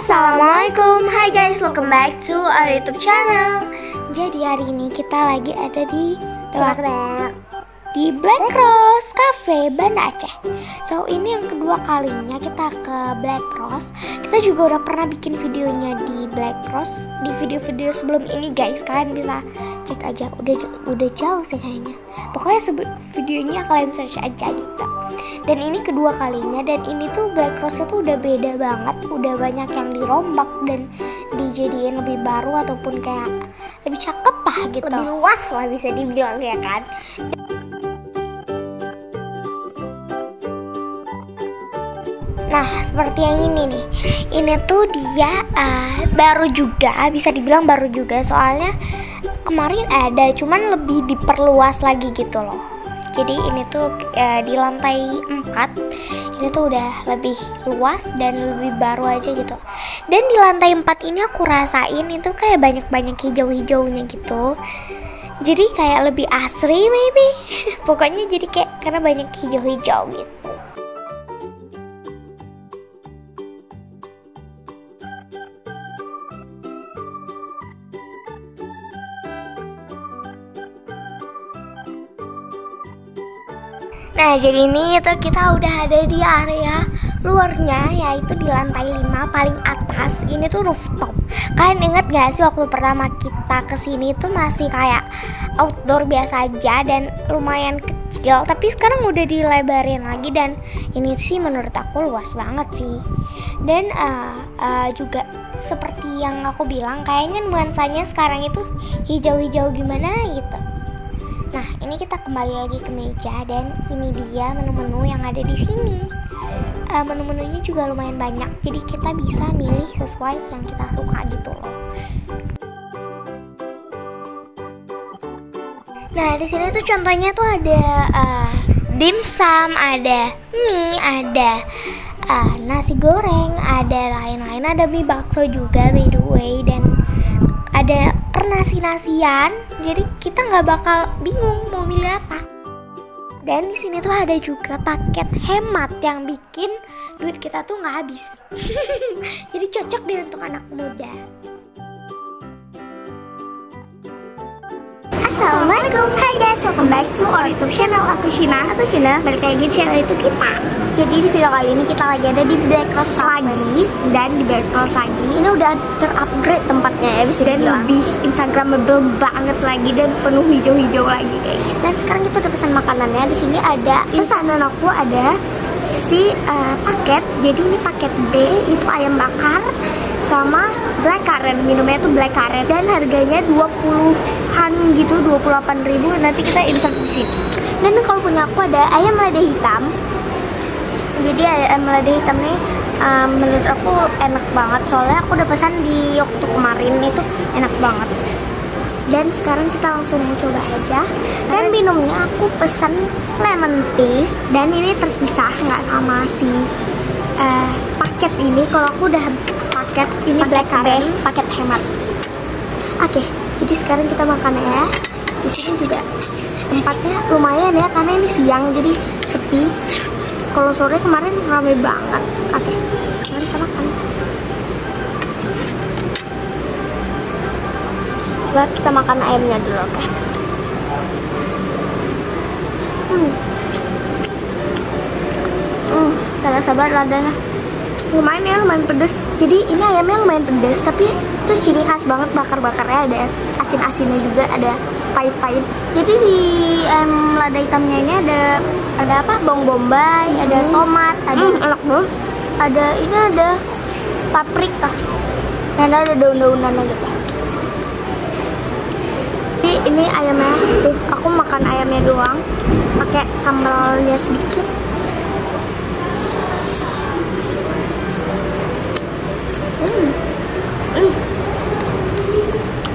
Assalamualaikum, hi guys, welcome back to our YouTube channel. Jadi hari ini kita lagi ada di Black Rose Cafe Banda Aceh. So ini yang kedua kalinya kita ke Black Rose. Kita juga udah pernah bikin videonya di Black Rose di video-video sebelum ini guys. Kalian bisa cek aja, udah jauh sih kayaknya. Pokoknya videonya kalian search aja gitu. Dan ini kedua kalinya, dan ini tuh Black Rose-nya tuh udah beda banget. Udah banyak yang dirombak dan dijadiin lebih baru ataupun kayak lebih cakep lah gitu. Lebih luas lah bisa dibilang ya kan. Nah, seperti yang ini nih. Ini tuh dia baru juga, bisa dibilang baru juga. Soalnya kemarin ada, cuman lebih diperluas lagi gitu loh. Jadi ini tuh di lantai 4 ini tuh udah lebih luas dan lebih baru aja gitu. Dan di lantai 4 ini aku rasain itu kayak banyak-banyak hijau-hijaunya gitu. Jadi kayak lebih asri maybe. Pokoknya jadi kayak karena banyak hijau-hijau gitu. Nah, jadi ini tuh kita udah ada di area luarnya, yaitu di lantai 5 paling atas. Ini tuh rooftop. Kalian inget gak sih waktu pertama kita kesini tuh masih kayak outdoor biasa aja dan lumayan kecil, tapi sekarang udah dilebarin lagi dan ini sih menurut aku luas banget sih. Dan juga seperti yang aku bilang, kayaknya nuansanya sekarang itu hijau-hijau gimana gitu. Nah, ini kita kembali lagi ke meja dan ini dia menu-menu yang ada di sini. Menu-menunya juga lumayan banyak, jadi kita bisa milih sesuai yang kita suka gitu loh. Nah, di sini tuh contohnya tuh ada dimsum, ada mie, ada nasi goreng, ada lain-lain, ada mie bakso juga by the way, dan ada nasi-nasian, jadi kita nggak bakal bingung mau milih apa. Dan di sini tuh ada juga paket hemat yang bikin duit kita tuh nggak habis. Jadi cocok deh untuk anak muda. Assalamualaikum, hai guys, welcome back to our YouTube channel. Aku Shina, balik lagi di channel itu kita. Jadi di video kali ini kita lagi ada di Black Rose lagi, dan di Black Rose lagi ini udah terupgrade tempatnya ya, bisa dan lebih instagramable banget lagi dan penuh hijau-hijau lagi guys. Dan sekarang kita udah pesan makanannya. Di sini ada pesanan aku, ada si paket. Jadi ini paket B, itu ayam bakar sama black currant, minumnya tuh black currant, dan harganya 20-an gitu, 28.000. Nanti kita insert di sini. Dan kalau punya aku ada ayam lada hitam. Jadi ayam lada hitam nih menurut aku enak banget, soalnya aku udah pesan di waktu kemarin, itu enak banget. Dan sekarang kita langsung coba aja. Dan minumnya aku pesan lemon tea, dan ini terpisah nggak sama si paket ini. Kalau aku udah paket ini black currant, paket hemat. Oke, jadi sekarang kita makan ya. Di sini juga tempatnya lumayan ya, karena ini siang jadi sepi. Kalau sore kemarin ramai banget. Oke, sekarang kita makan. Buat kita makan ayamnya dulu, oke. Tidak sabar ladanya. Lumayan ya, lumayan pedes. Jadi ini ayamnya lumayan pedes, tapi itu ciri khas banget bakar-bakarnya. Ada asin-asinnya juga, ada pahit-pahit. Jadi di ayam lada hitamnya ini ada apa? Bawang bombay, ada tomat, ada enak banget. Ada paprika. Dan ada daun-daunannya gitu. Jadi ini ayamnya tuh, aku makan ayamnya doang, pakai sambalnya sedikit.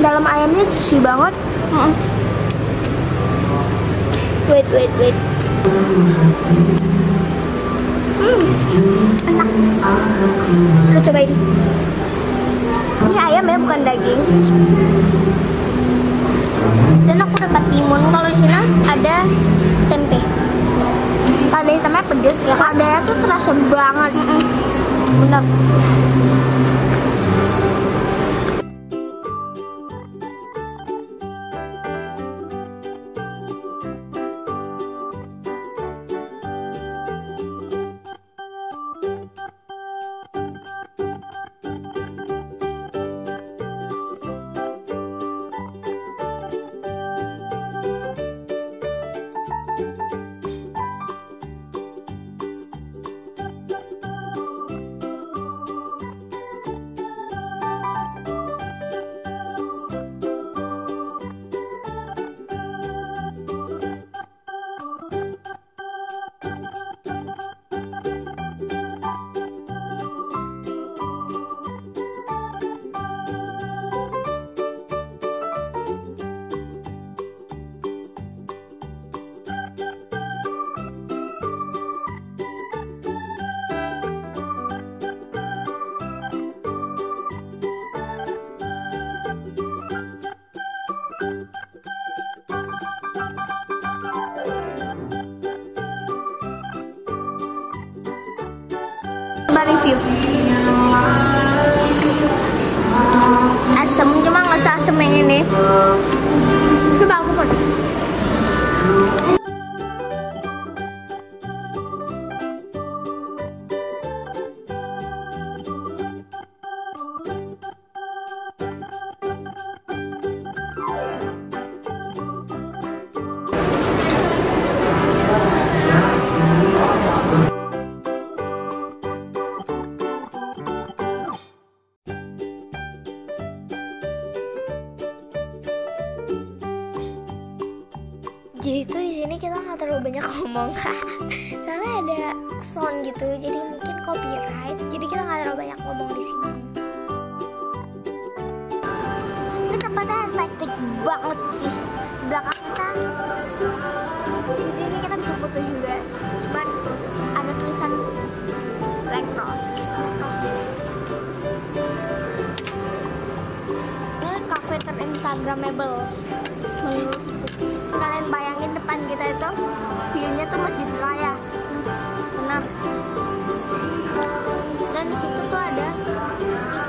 Dalam ayamnya juicy banget. Wait. Enak. Lo cobain. Ini ayam ya, bukan daging. Dan aku dapat timun. Kalau Cina ada tempe. Lada hitamnya pedes ya. Ladanya tuh terasa banget. Bener. review. Asem, cuma nggak seasem yang ini. Coba aku pakai. Jadi tuh di sini kita nggak terlalu banyak ngomong, soalnya ada sound gitu, jadi mungkin copyright. Jadi kita nggak terlalu banyak ngomong di sini. Ini tempatnya estetik banget sih. Belakang kita, jadi ini kita bisa foto juga. Cuman ada tulisan Black Rose. Ini cafe terinstagramable menurutku. Kalian bayangin depan kita itu view-nya tuh Masjid Raya, benar. Dan di situ tuh ada TV,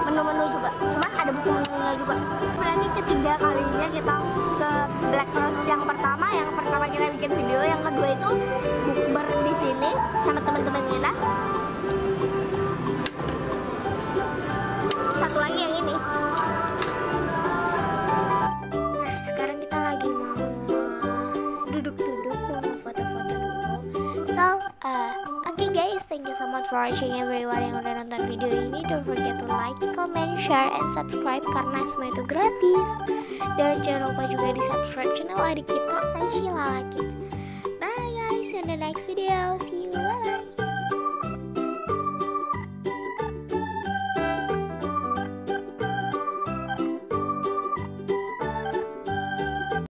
menu-menu juga. Cuman ada buku menunya juga. Berarti ketiga kalinya kita ke Black Rose. Yang pertama kita bikin video, yang kedua itu bukber di sini sama teman-teman kita. Satu lagi yang ini. Okay guys, thank you so much for watching everyone yang udah nonton video ini. Don't forget to like, comment, share, and subscribe karena semua itu gratis. Dan jangan lupa juga di subscribe channel adik kita, Aishila Kids. Bye guys, see you in the next video. See you.